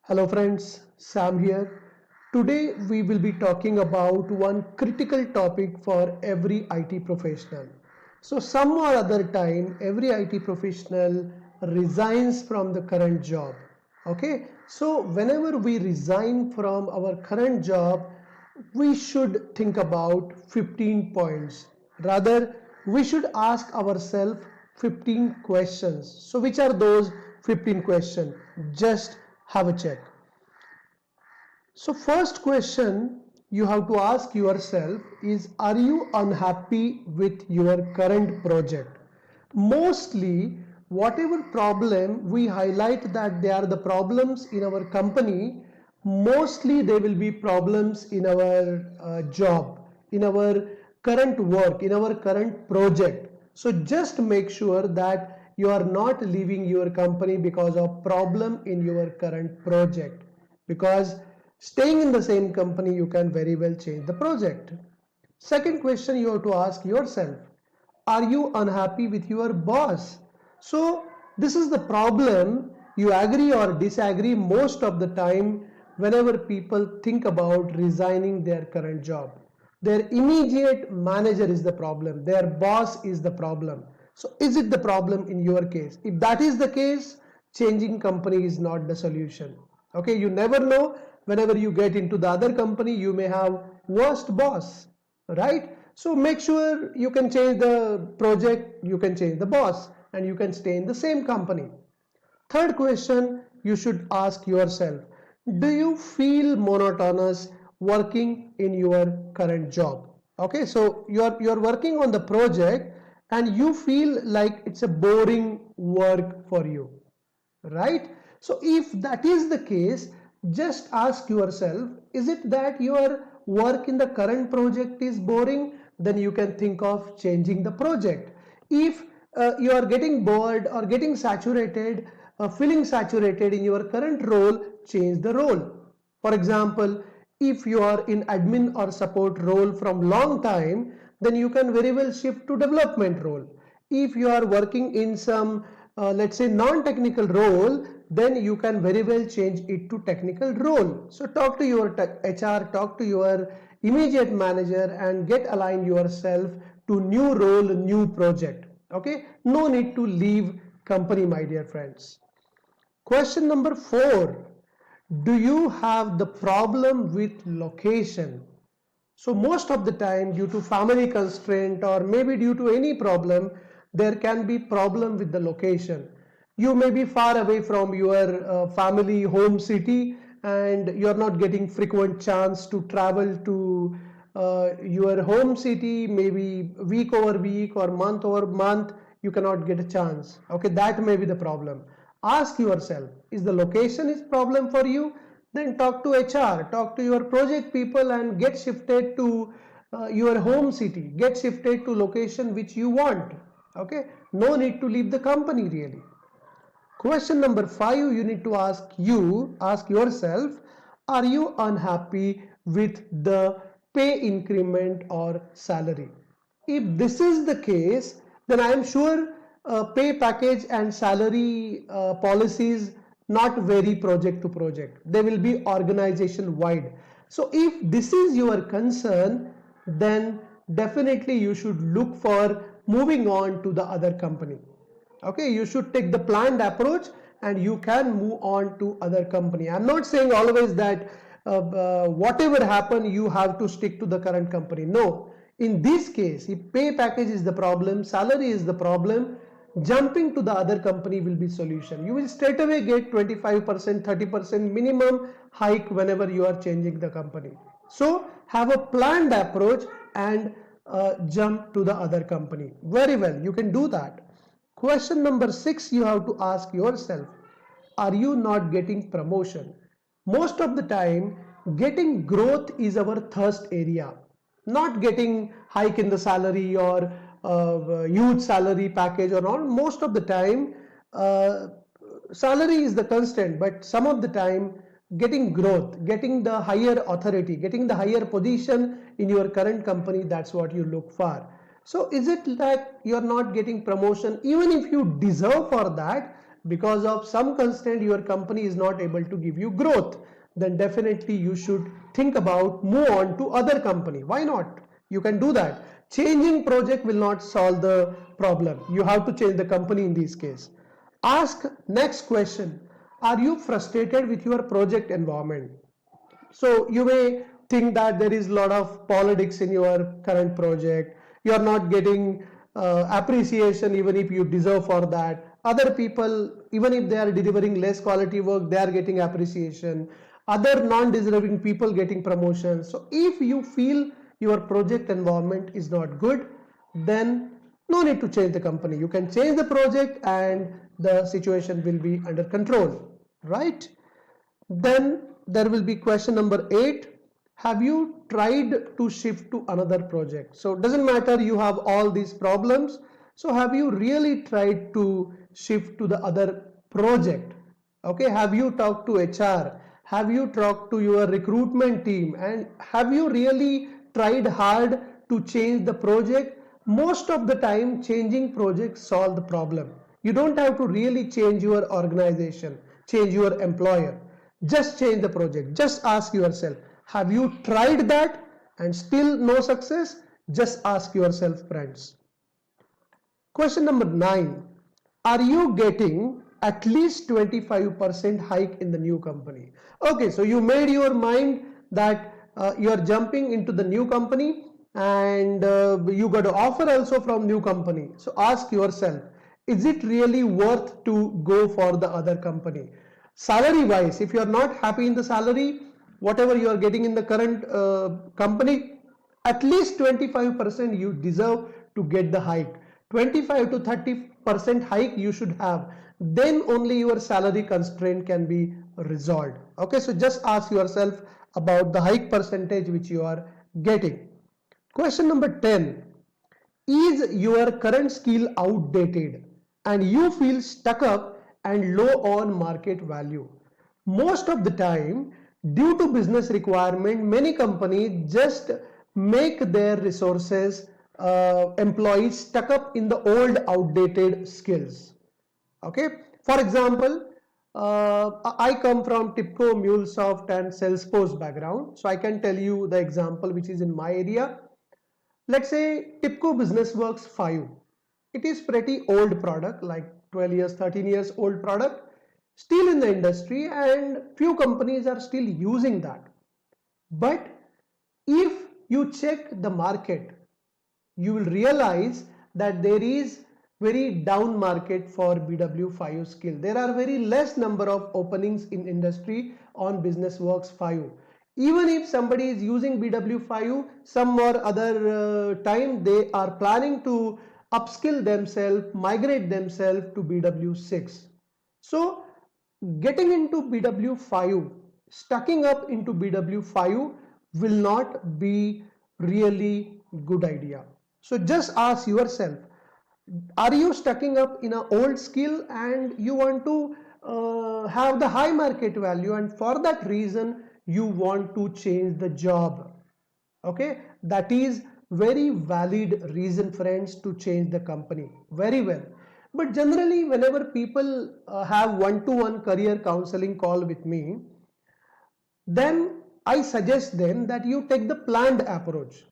Hello friends, Sam here. Today we will be talking about one critical topic for every IT professional. So some or other time every IT professional resigns from the current job. Okay? So whenever we resign from our current job, we should think about 15 points. Rather, we should ask ourselves 15 questions. So which are those 15 questions? Just have a check. So first question you have to ask yourself is, are you unhappy with your current project? Mostly whatever problem we highlight that they are the problems in our company, mostly they will be problems in our job, in our current work, in our current project. So just make sure that you are not leaving your company because of problem in your current project, because staying in the same company you can very well change the project. Second question you have to ask yourself, are you unhappy with your boss? So this is the problem. You agree or disagree most of the time whenever people think about resigning their current job. Their immediate manager is the problem, their boss is the problem. So is it the problem in your case? If that is the case, changing company is not the solution. Okay, you never know, whenever you get into the other company you may have worst boss, right? So make sure you can change the project, you can change the boss, and you can stay in the same company. Third question you should ask yourself, do you feel monotonous working in your current job? Okay, so you're working on the project and you feel like it's a boring work for you, right? So if that is the case, just ask yourself, is it that your work in the current project is boring? Then you can think of changing the project. If you are getting bored or getting saturated, feeling saturated in your current role, change the role. For example, if you are in admin or support role from long time, then you can very well shift to development role. If you are working in some let's say non-technical role, then you can very well change it to technical role. So talk to your HR, talk to your immediate manager and get aligned yourself to new role, new project. Okay, no need to leave company, my dear friends. Question number 4, do you have the problem with location? So most of the time, due to family constraint or maybe due to any problem, there can be problem with the location. You may be far away from your family home city and you're not getting frequent chance to travel to your home city, maybe week over week or month over month, you cannot get a chance. Okay, that may be the problem. Ask yourself, is the location is problem for you? Then talk to HR, talk to your project people and get shifted to your home city, get shifted to location which you want. Okay, no need to leave the company really. Question number 5, you need to ask yourself, are you unhappy with the pay increment or salary? If this is the case, then I am sure pay package and salary policies not vary project to project. They will be organization wide. So if this is your concern, then definitely you should look for moving on to the other company. Okay, you should take the planned approach and you can move on to other company. I'm not saying always that whatever happen you have to stick to the current company. No, in this case, if pay package is the problem, salary is the problem, jumping to the other company will be solution. You will straight away get 25%, 30% minimum hike whenever you are changing the company. So have a planned approach and jump to the other company. Very well, you can do that. Question number 6, you have to ask yourself, are you not getting promotion? Most of the time, getting growth is our thirst area. Not getting hike in the salary or huge salary package or all. Most of the time, uh, salary is the constant, but some of the time, getting growth, getting the higher authority, getting the higher position in your current company, that's what you look for. So is it that you're not getting promotion even if you deserve for that, because of some constraint your company is not able to give you growth, then definitely you should think about move on to other company. Why not? You can do that. Changing project will not solve the problem. You have to change the company in this case. Ask next question. Are you frustrated with your project environment? So you may think that there is a lot of politics in your current project. You are not getting appreciation even if you deserve for that. Other people, even if they are delivering less quality work, they are getting appreciation. Other non-deserving people getting promotions. So if you feel your project environment is not good, then no need to change the company. You can change the project and the situation will be under control, right? Then there will be question number 8. Have you tried to shift to another project? So it doesn't matter you have all these problems. So have you really tried to shift to the other project? Okay, have you talked to HR? Have you talked to your recruitment team? And have you really tried hard to change the project? Most of the time, changing projects solve the problem. You don't have to really change your organization, change your employer. Just change the project. Just ask yourself, have you tried that and still no success? Just ask yourself, friends. Question number 9. Are you getting at least 25% hike in the new company? Okay, so you made your mind that you are jumping into the new company and you got an offer also from new company. So ask yourself, is it really worth to go for the other company? Salary wise, if you are not happy in the salary, whatever you are getting in the current company, at least 25% you deserve to get the hike. 25 to 30% hike you should have, then only your salary constraint can be resolved. Okay, so just ask yourself about the hike percentage which you are getting. Question number 10. Is your current skill outdated and you feel stuck up and low on market value? Most of the time, due to business requirement, many companies just make their resources, employees stuck up in the old outdated skills. Okay, for example, I come from TIPCO, MuleSoft and Salesforce background, so I can tell you the example which is in my area. Let's say TIPCO BusinessWorks 5. It is pretty old product, like 12 years, 13 years old product, still in the industry and few companies are still using that. But if you check the market, you will realize that there is very down market for BW5 skill. There are very less number of openings in industry on BusinessWorks 5. Even if somebody is using BW5, some or other time they are planning to upskill themselves, migrate themselves to BW6. So getting into BW5, stacking up into BW5 will not be really good idea. So just ask yourself, are you stacking up in an old skill and you want to have the high market value, and for that reason you want to change the job? Okay, that is very valid reason, friends, to change the company. Very well. But generally, whenever people have one-to-one career counseling call with me, then I suggest them that you take the planned approach.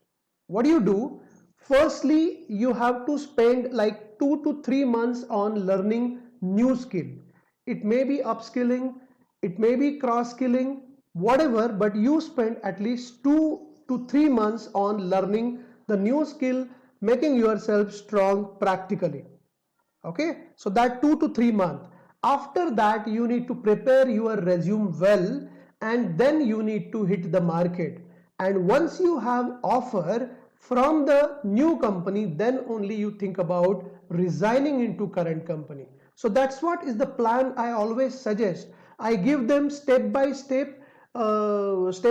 What do you do? Firstly, you have to spend like 2 to 3 months on learning new skill. It may be upskilling, it may be cross skilling, whatever, but you spend at least 2 to 3 months on learning the new skill, making yourself strong practically. Okay, so that 2 to 3 months. After that, you need to prepare your resume well, and then you need to hit the market. And once you have offer from the new company, then only you think about resigning into current company. So that's what is the plan I always suggest. I give them step by step approach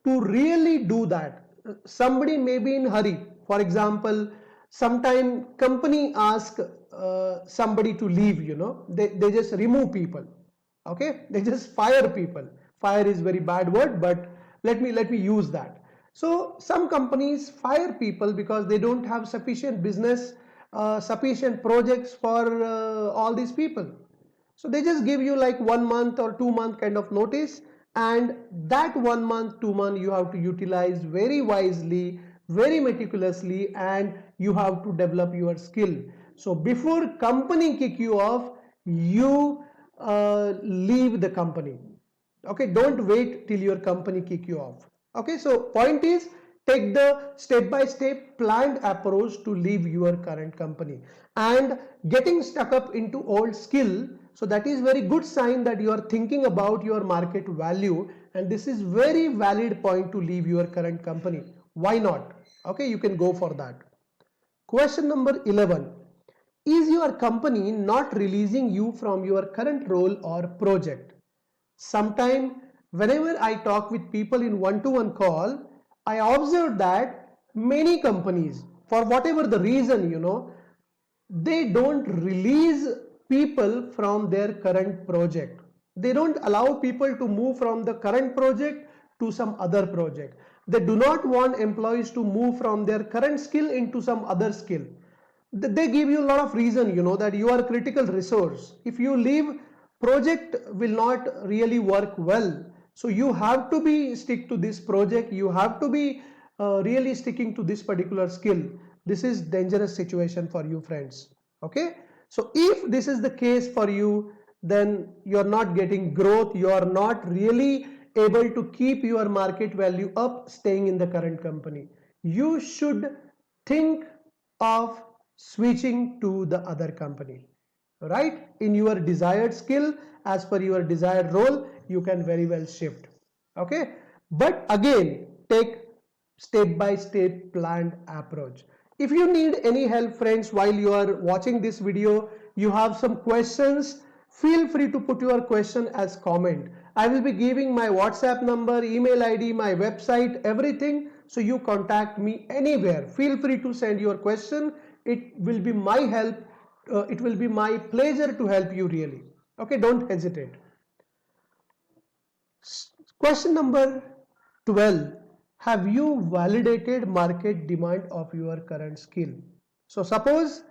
to really do that. Somebody may be in hurry. For example, sometime company ask somebody to leave, they just remove people. Okay, they just fire people. Fire is very bad word, but let me use that. So some companies fire people because they don't have sufficient business sufficient projects for all these people. So they just give you like 1 month or 2 month kind of notice, and that 1 month, 2 month you have to utilize very wisely, very meticulously, and you have to develop your skill. So before company kick you off, you leave the company. Okay, don't wait till your company kick you off. Okay, so point is, take the step by step planned approach to leave your current company. And getting stuck up into old skill, so that is very good sign that you are thinking about your market value, and this is very valid point to leave your current company. Why not? Okay, you can go for that. Question number 11. Is your company not releasing you from your current role or project? Sometime whenever I talk with people in one-to-one call, I observe that many companies, for whatever the reason, they don't release people from their current project. They don't allow people to move from the current project to some other project. They do not want employees to move from their current skill into some other skill. They give you a lot of reason, that you are a critical resource. If you leave, project will not really work well. So you have to be stick to this project. You have to be really sticking to this particular skill. This is dangerous situation for you, friends. Okay, so if this is the case for you, then you are not getting growth. You are not really able to keep your market value up staying in the current company. You should think of switching to the other company, right? In your desired skill, as per your desired role, you can very well shift. Okay, but again, take step by step planned approach. If you need any help, friends, while you are watching this video, you have some questions, feel free to put your question as comment. I will be giving my WhatsApp number, email ID, my website, everything, so you contact me anywhere. Feel free to send your question. It will be my help. It will be my pleasure to help you, really. Okay, don't hesitate. Question number 12. Have you validated market demand of your current skill? So suppose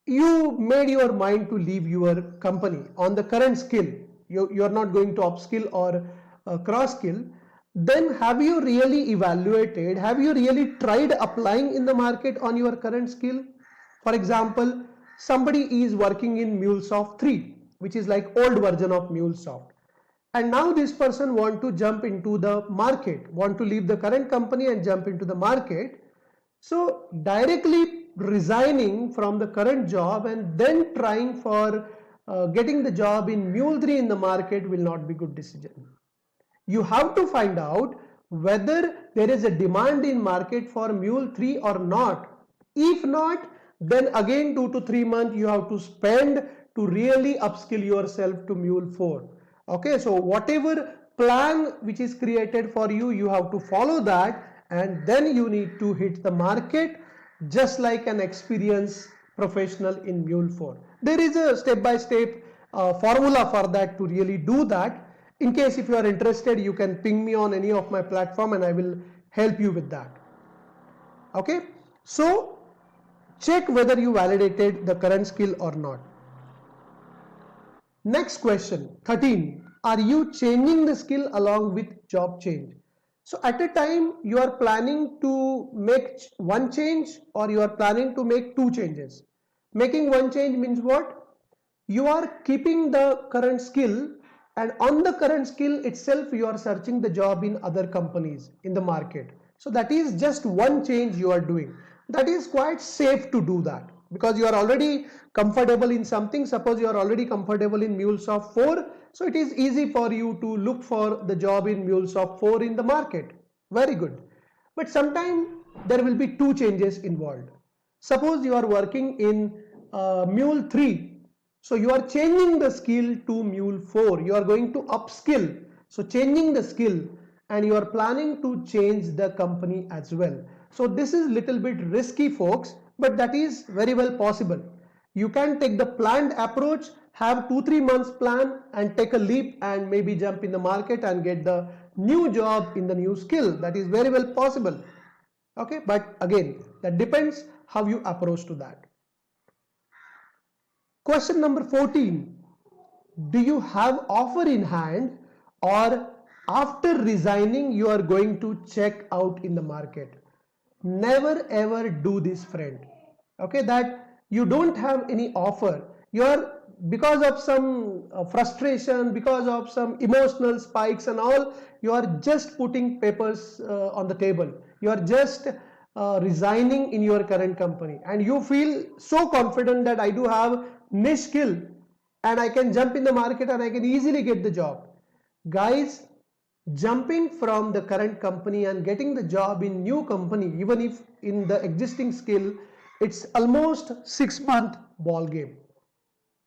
you made your mind to leave your company on the current skill. You are not going to upskill or cross skill. Then have you really evaluated, have you really tried applying in the market on your current skill? For example, somebody is working in MuleSoft 3, which is like old version of MuleSoft. And now this person want to jump into the market, want to leave the current company and jump into the market. So directly resigning from the current job and then trying for getting the job in Mule 3 in the market will not be good decision. You have to find out whether there is a demand in market for Mule 3 or not. If not, then again 2 to 3 months you have to spend to really upskill yourself to Mule 4. Okay, so whatever plan which is created for you, you have to follow that, and then you need to hit the market just like an experienced professional in Mule 4. There is a step-by-step formula for that to really do that. In case if you are interested, you can ping me on any of my platform and I will help you with that. Okay, so check whether you validated the current skill or not. Next question, 13. Are you changing the skill along with job change? So at a time you are planning to make one change or you are planning to make two changes. Making one change means what? You are keeping the current skill, and on the current skill itself you are searching the job in other companies in the market. So that is just one change you are doing. That is quite safe to do that because you are already comfortable in something. Suppose you are already comfortable in MuleSoft 4, so it is easy for you to look for the job in MuleSoft 4 in the market. Very good. But sometimes there will be two changes involved. Suppose you are working in Mule 3, so you are changing the skill to Mule 4. You are going to upskill. So changing the skill, and you are planning to change the company as well. So this is little bit risky, folks, but that is very well possible. You can take the planned approach, have 2-3 months plan and take a leap and maybe jump in the market and get the new job in the new skill. That is very well possible. Okay, but again, that depends how you approach to that. Question number 14. Do you have offer in hand, or after resigning you are going to check out in the market? Never ever do this, friend. Okay, that you don't have any offer. You are, because of some frustration, because of some emotional spikes and all, you are just putting papers on the table. You are just resigning in your current company, and you feel so confident that I do have niche skill and I can jump in the market and I can easily get the job. Guys, jumping from the current company and getting the job in new company, even if in the existing skill, it's almost 6 month ball game.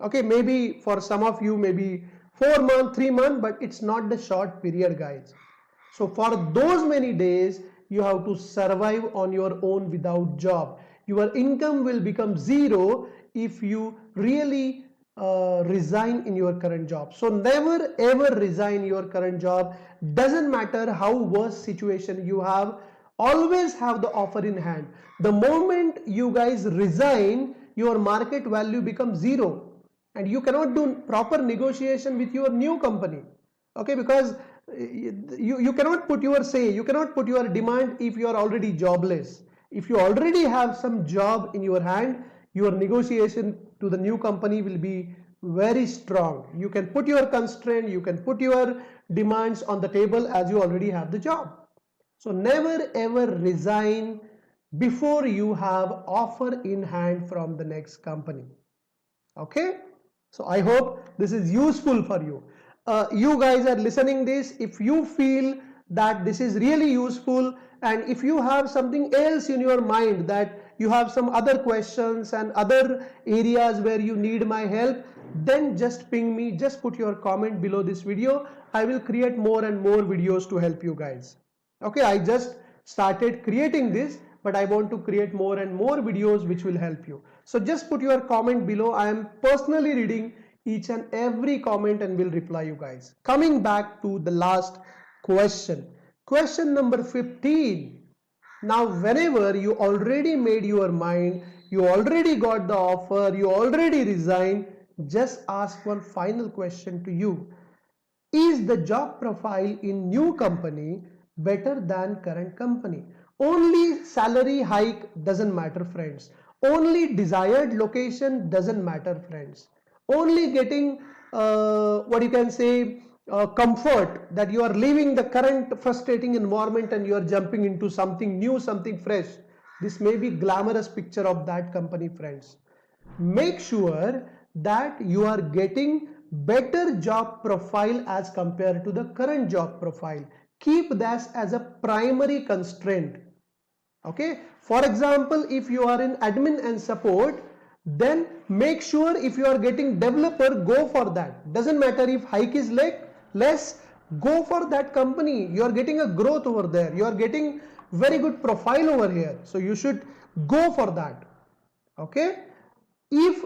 Okay, maybe for some of you maybe 4 month, 3 month, but it's not the short period, guys. So for those many days you have to survive on your own without job. Your income will become zero if you really resign in your current job. So never ever resign your current job. Doesn't matter how worse situation you have, always have the offer in hand. The moment you guys resign, your market value becomes zero and you cannot do proper negotiation with your new company. Okay, because you cannot put your say, you cannot put your demand if you are already jobless. If you already have some job in your hand, your negotiation to the new company will be very strong. You can put your constraint, you can put your demands on the table as you already have the job. So never ever resign before you have offer in hand from the next company. Okay, so I hope this is useful for you. You guys are listening this, if you feel that this is really useful, and if you have something else in your mind, that you have some other questions and other areas where you need my help, then just ping me, just put your comment below this video. I will create more and more videos to help you guys. Okay, I just started creating this, but I want to create more and more videos which will help you. So just put your comment below. I am personally reading each and every comment and will reply you guys. Coming back to the last question. Question number 15. Now whenever you already made your mind, you already got the offer, you already resigned, just ask one final question to you. Is the job profile in new company better than current company? Only salary hike doesn't matter, friends. Only desired location doesn't matter, friends. Only getting what you can say comfort, that you are leaving the current frustrating environment and you are jumping into something new, something fresh. This may be glamorous picture of that company, friends. Make sure that you are getting better job profile as compared to the current job profile. Keep that as a primary constraint. Okay, for example, if you are in admin and support, then make sure if you are getting developer, go for that. Doesn't matter if hike is less, go for that company. You are getting a growth over there, you are getting very good profile over here, so you should go for that. Okay, if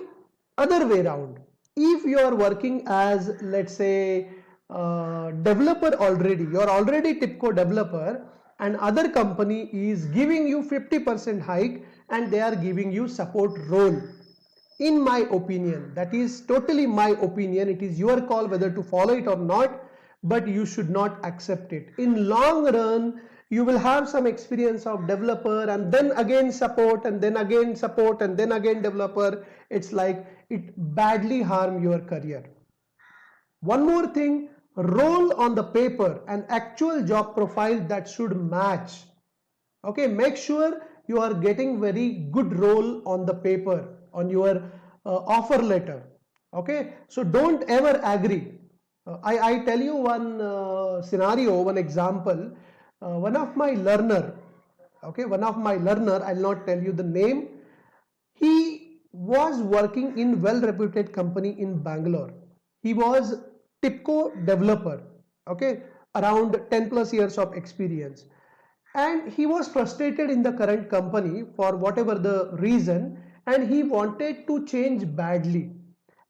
other way around, if you are working as, let's say, developer already, you are already TIPCO developer, and other company is giving you 50% hike and they are giving you support role. In my opinion, that is totally my opinion, it is your call whether to follow it or not, but you should not accept it. In long run, you will have some experience of developer and then again support and then again support and then again developer. It's like it badly harm your career. One more thing, role on the paper and actual job profile that should match. Okay, make sure you are getting very good role on the paper, on your offer letter. Okay, so don't ever agree. I tell you one scenario, one example. One of my learner, I'll not tell you the name. He was working in well-reputed company in Bangalore. He was TIPCO developer, okay, around 10 plus years of experience. And he was frustrated in the current company for whatever the reason, and he wanted to change badly.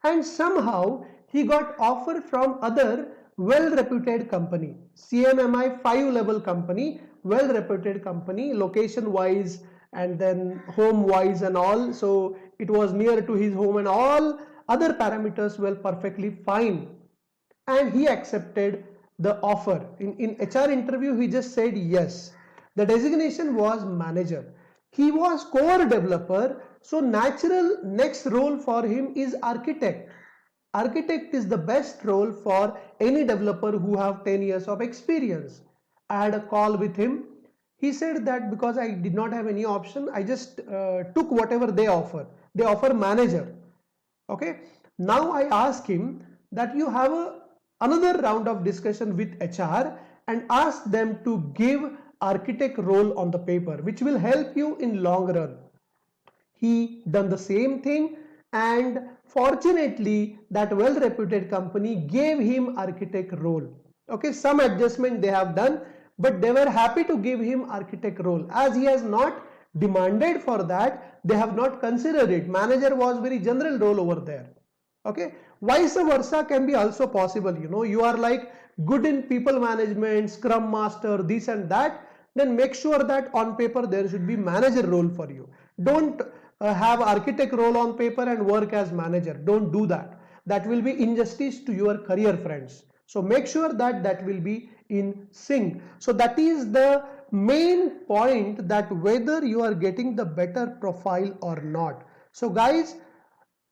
And somehow he got offer from other well-reputed company, CMMI 5 level company, well-reputed company, location-wise and then home-wise and all. So it was near to his home and all other parameters were perfectly fine, and he accepted the offer. In HR interview, he just said yes. The designation was manager. He was core developer, so natural next role for him is architect. Architect is the best role for any developer who have 10 years of experience. I had a call with him. He said that because I did not have any option, I just took whatever they offer. They offer manager. Okay. Now I ask him that you have another round of discussion with HR and ask them to give architect role on the paper, which will help you in long run. He done the same thing, and fortunately that well reputed company gave him architect role. Okay, some adjustment they have done, but they were happy to give him architect role. As he has not demanded for that, they have not considered it. Manager was very general role over there. Okay, vice versa can be also possible. You are like good in people management, scrum master, this and that, then make sure that on paper there should be manager role for you. Don't have architect role on paper and work as manager. Don't do that. That will be injustice to your career, friends. So make sure that that will be in sync. So that is the main point, that whether you are getting the better profile or not. So guys,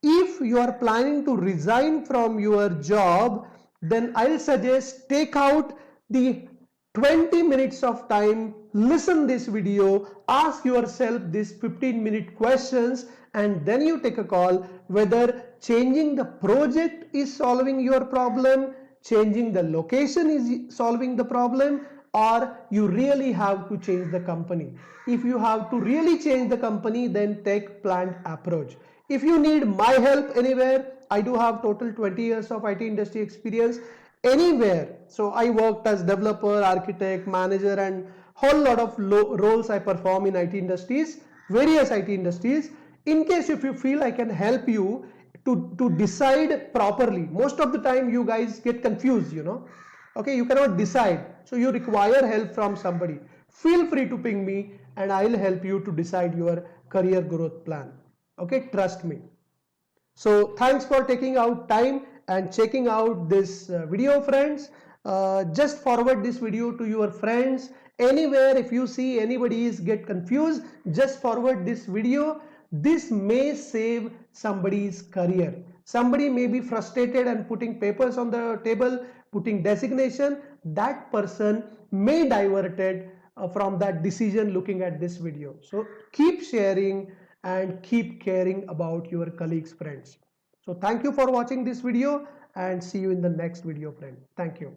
if you are planning to resign from your job, then I'll suggest take out the 20 minutes of time, listen this video, ask yourself these 15-minute questions, and then you take a call whether changing the project is solving your problem, changing the location is solving the problem, or you really have to change the company. If you have to really change the company, then take planned approach. If you need my help anywhere, I do have total 20 years of IT industry experience anywhere. So I worked as developer, architect, manager, and whole lot of roles I perform in IT industries, various IT industries. In case if you feel I can help you to decide properly, most of the time you guys get confused, okay, you cannot decide, so you require help from somebody. Feel free to ping me and I'll help you to decide your career growth plan. Okay, trust me. So thanks for taking out time and checking out this video, friends. Just forward this video to your friends anywhere. If you see anybody is get confused, just forward this video. This may save somebody's career. Somebody may be frustrated and putting papers on the table, putting designation. That person may diverted from that decision looking at this video. So keep sharing and keep caring about your colleagues, friends. So thank you for watching this video and see you in the next video, friend. Thank you.